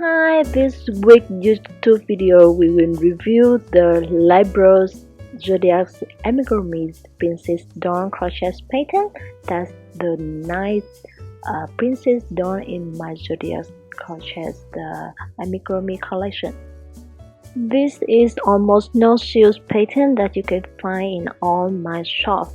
Hi, this week YouTube video we will review the Libras Zodiac Amigurumi Princess Dawn Crochet pattern. That's the ninth Princess Dawn in my Zodiac Crochet the Amigurumi collection. This is almost no shoes pattern that you can find in all my shop.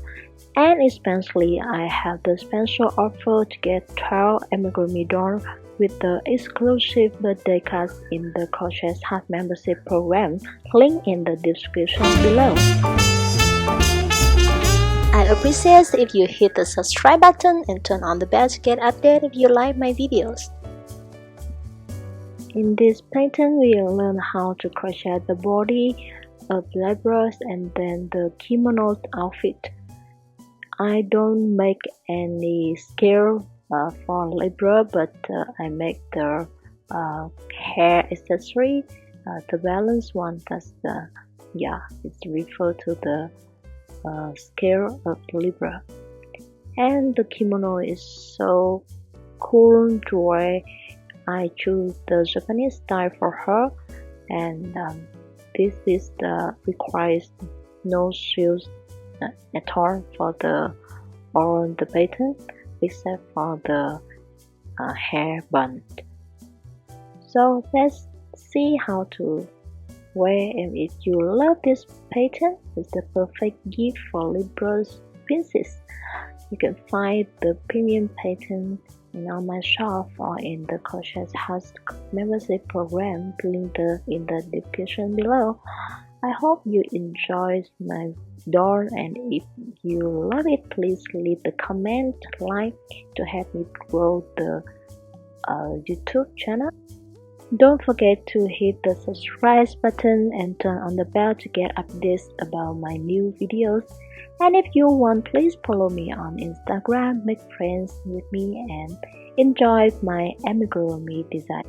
And especially I have the special offer to get 12 amigurumi dawn with the exclusive birthday cards in the Crochet Heart membership program, link in the description below. I appreciate if you hit the subscribe button and turn on the bell to get updated if you like my videos. In this pattern, we'll learn how to crochet the body of Libras and then the kimono outfit. I don't make any scale for Libra, but I make the hair accessory, the balance one. That's the it's referred to the scale of Libra. And the kimono is so cool to wear. I choose the Japanese style for her, and this is the requires no shoes at all for the pattern except for the hair bun. So let's see how to wear, and if you love this pattern, it's the perfect gift for Libras Princess. You can find the premium pattern in on my shop or in the Crochet Heart membership program, link in the description below. I hope you enjoyed my dawn, and if you love it, please leave the comment, like to help me grow the YouTube channel. Don't forget to hit the subscribe button and turn on the bell to get updates about my new videos. And if you want, please follow me on Instagram, make friends with me, and enjoy my amigurumi design.